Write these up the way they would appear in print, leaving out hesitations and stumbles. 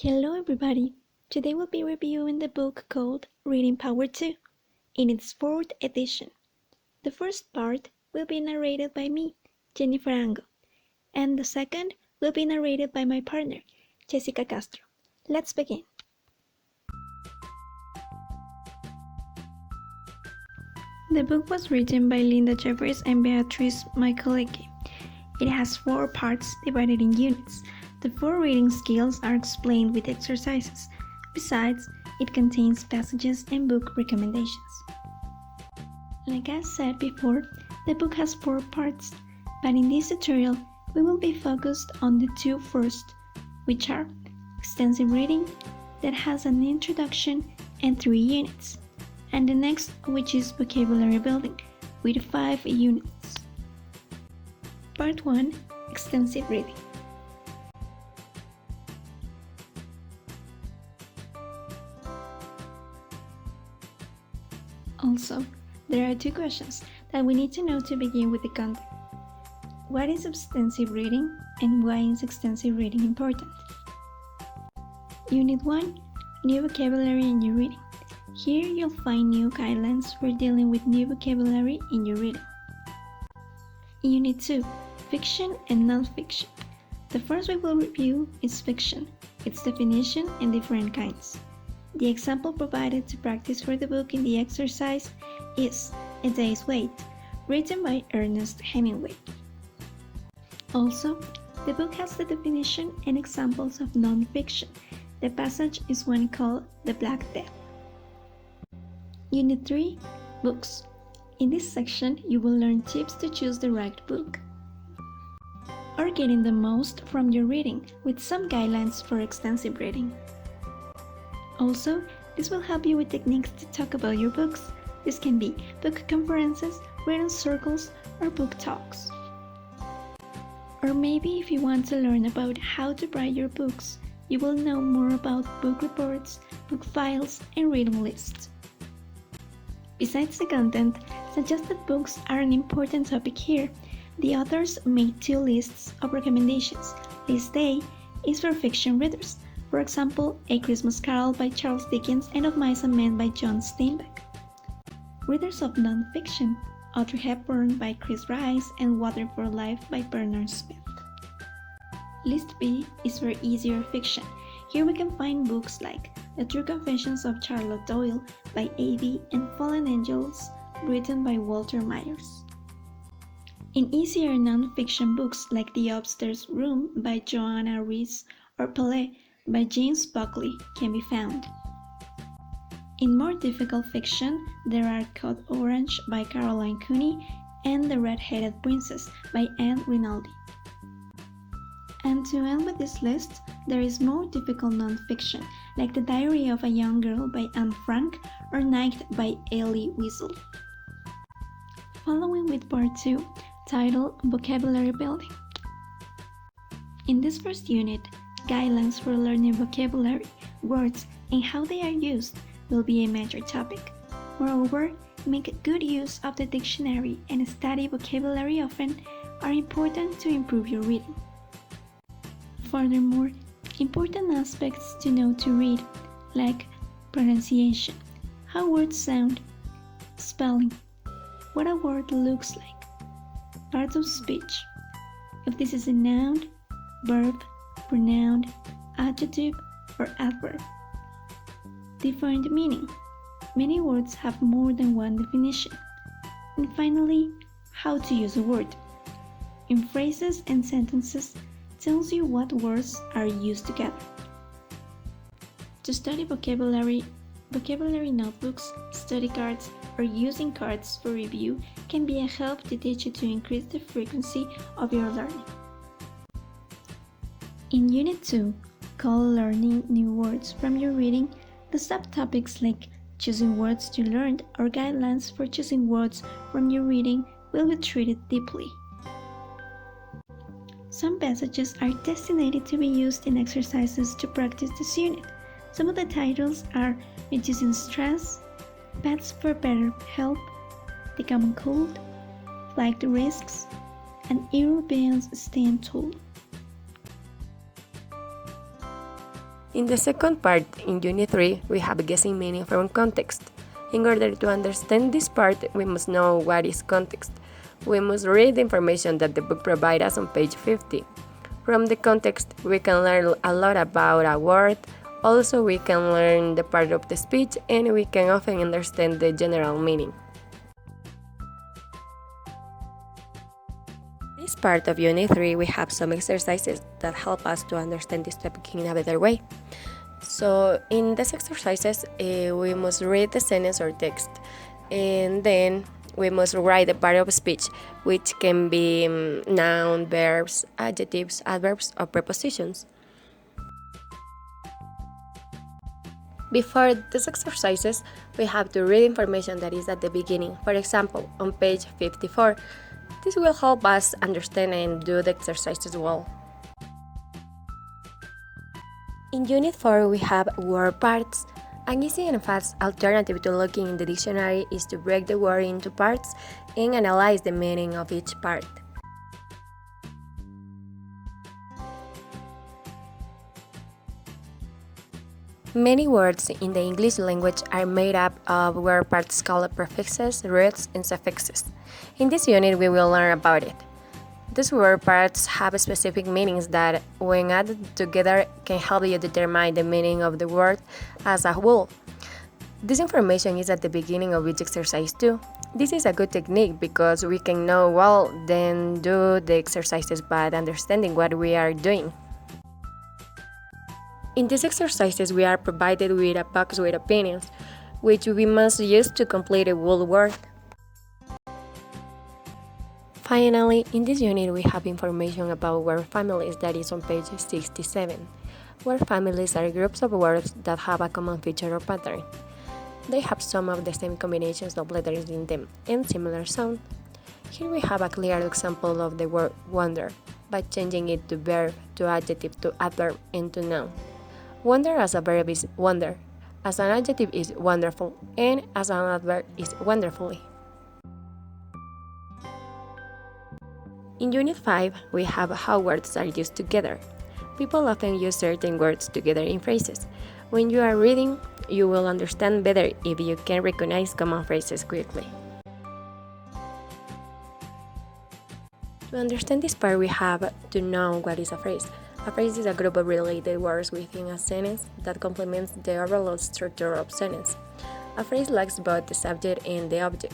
Hello everybody! Today we'll be reviewing the book called Reading Power 2 in its 4th edition. The first part will be narrated by me, Jennifer Hango, and the second will be narrated by my partner, Jessica Castro. Let's begin. The book was written by Linda Jeffries and Beatrice Michaelecki. It has 4 parts divided in units. The 4 reading skills are explained with exercises. Besides, it contains passages and book recommendations. Like I said before, the book has 4 parts, but in this tutorial, we will be focused on the 2 first, which are extensive reading, that has an introduction and 3 units, and the next, which is vocabulary building, with 5 units. Part 1, extensive reading. Also, there are 2 questions that we need to know to begin with the content. What is extensive reading and why is extensive reading important? Unit 1, New vocabulary in your reading. Here you'll find new guidelines for dealing with new vocabulary in your reading. Unit 2, Fiction and Non-fiction. The first we will review is fiction, its definition and different kinds. The example provided to practice for the book in the exercise is A Day's Wait, written by Ernest Hemingway. Also, the book has the definition and examples of non-fiction. The passage is one called The Black Death. Unit 3, Books. In this section, you will learn tips to choose the right book or getting the most from your reading with some guidelines for extensive reading. Also, this will help you with techniques to talk about your books. This can be book conferences, reading circles, or book talks. Or maybe if you want to learn about how to write your books, you will know more about book reports, book files, and reading lists. Besides the content, suggested books are an important topic here. The authors made 2 lists of recommendations. List A is for fiction readers. For example, A Christmas Carol by Charles Dickens and Of Mice and Men by John Steinbeck. Readers of non-fiction, Audrey Hepburn by Chris Rice and Water for Life by Bernard Smith. List B is for easier fiction. Here we can find books like The True Confessions of Charlotte Doyle by A.V. and Fallen Angels, written by Walter Myers. In easier non-fiction books like The Upstairs Room by Joanna Ruiz or Pelé by James Buckley can be found. In more difficult fiction, there are Code Orange by Caroline Cooney and The Red-Headed Princess by Anne Rinaldi. And to end with this list, there is more difficult non-fiction, like The Diary of a Young Girl by Anne Frank or Night by Elie Wiesel. Following with Part 2, titled Vocabulary Building. In this first unit, guidelines for learning vocabulary, words, and how they are used will be a major topic. Moreover, make good use of the dictionary and study vocabulary often are important to improve your reading. Furthermore, important aspects to know to read, like pronunciation, how words sound, spelling, what a word looks like, parts of speech, if this is a noun, verb, pronoun, adjective, or adverb. Different meaning. Many words have more than one definition. And finally, how to use a word. In phrases and sentences, tells you what words are used together. To study vocabulary notebooks, study cards, or using cards for review can be a help to teach you to increase the frequency of your learning. In Unit 2, called Learning New Words from Your Reading, the subtopics like choosing words to learn or guidelines for choosing words from your reading will be treated deeply. Some passages are designated to be used in exercises to practice this unit. Some of the titles are Reducing Stress, Pets for Better Health, The Common Cold, Flight Risks, and Europeans Stand Tall. In the second part, in Unit 3, we have guessing meaning from context. In order to understand this part, we must know what is context. We must read the information that the book provides us on page 50. From the context, we can learn a lot about a word. Also, we can learn the part of the speech, and we can often understand the general meaning. This part of Unit 3, we have some exercises that help us to understand this topic in a better way. So in these exercises, we must read the sentence or text, and then we must write a part of speech, which can be noun, verbs, adjectives, adverbs, or prepositions. Before these exercises, we have to read information that is at the beginning. For example, on page 54, this will help us understand and do the exercises well. In Unit 4, we have word parts. An easy and fast alternative to looking in the dictionary is to break the word into parts and analyze the meaning of each part. Many words in the English language are made up of word parts called prefixes, roots, and suffixes. In this unit, we will learn about it. These word parts have specific meanings that, when added together, can help you determine the meaning of the word as a whole. This information is at the beginning of each exercise too. This is a good technique because we can know well, then do the exercises by understanding what we are doing. In these exercises, we are provided with a box with opinions, which we must use to complete a whole word. Finally, in this unit, we have information about word families that is on page 67. Word families are groups of words that have a common feature or pattern. They have some of the same combinations of letters in them and similar sound. Here we have a clear example of the word wonder by changing it to verb, to adjective, to adverb, and to noun. Wonder as a verb is wonder, as an adjective is wonderful, and as an adverb is wonderfully. In Unit 5, we have how words are used together. People often use certain words together in phrases. When you are reading, you will understand better if you can recognize common phrases quickly. To understand this part, we have to know what is a phrase. A phrase is a group of related words within a sentence that complements the overall structure of sentence. A phrase lacks both the subject and the object.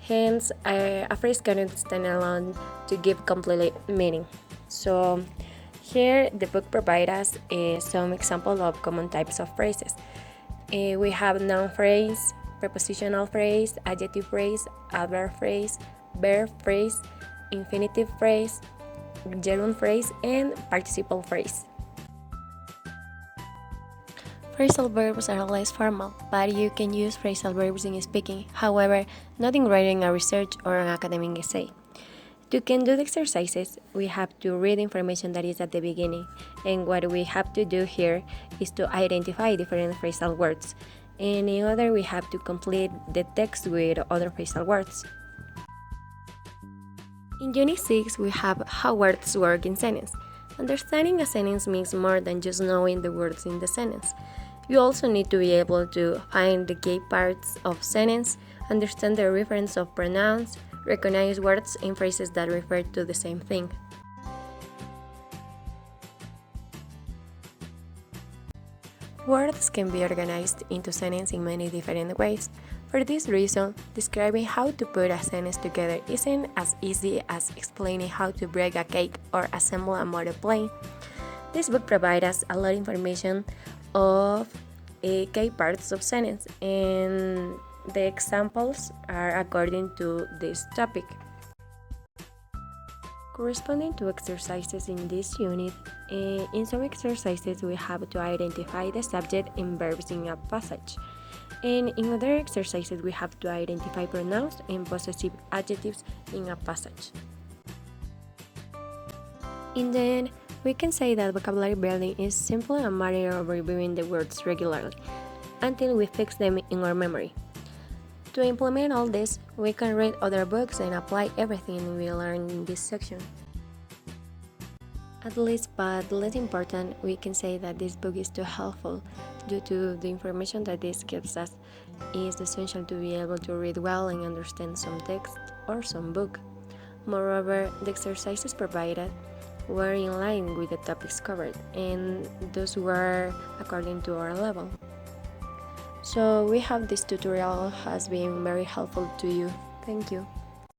Hence, a phrase cannot stand alone to give complete meaning. So, here the book provides us some examples of common types of phrases. We have noun phrase, prepositional phrase, adjective phrase, adverb phrase, verb phrase, infinitive phrase, gerund phrase, and participle phrase. Phrasal verbs are less formal, but you can use phrasal verbs in speaking, however, not in writing a research or an academic essay. To can do the exercises, we have to read information that is at the beginning, and what we have to do here is to identify different phrasal words, and in order we have to complete the text with other phrasal words. In Unit 6, we have how words work in sentence. Understanding a sentence means more than just knowing the words in the sentence. You also need to be able to find the key parts of sentence, understand the reference of pronouns, recognize words and phrases that refer to the same thing. Words can be organized into sentences in many different ways. For this reason, describing how to put a sentence together isn't as easy as explaining how to break a cake or assemble a monoplane. This book provides us a lot of information of key parts of sentence, and the examples are according to this topic. Corresponding to exercises in this unit, in some exercises we have to identify the subject and verbs in a passage, and in other exercises we have to identify pronouns and possessive adjectives in a passage. In the end, we can say that vocabulary building is simply a matter of reviewing the words regularly until we fix them in our memory. To implement all this, we can read other books and apply everything we learned in this section. At least, but less important, we can say that this book is too helpful due to the information that this gives us is essential to be able to read well and understand some text or some book. Moreover, the exercises provided were in line with the topics covered, and those were according to our level. So we hope this tutorial has been very helpful to you. Thank you.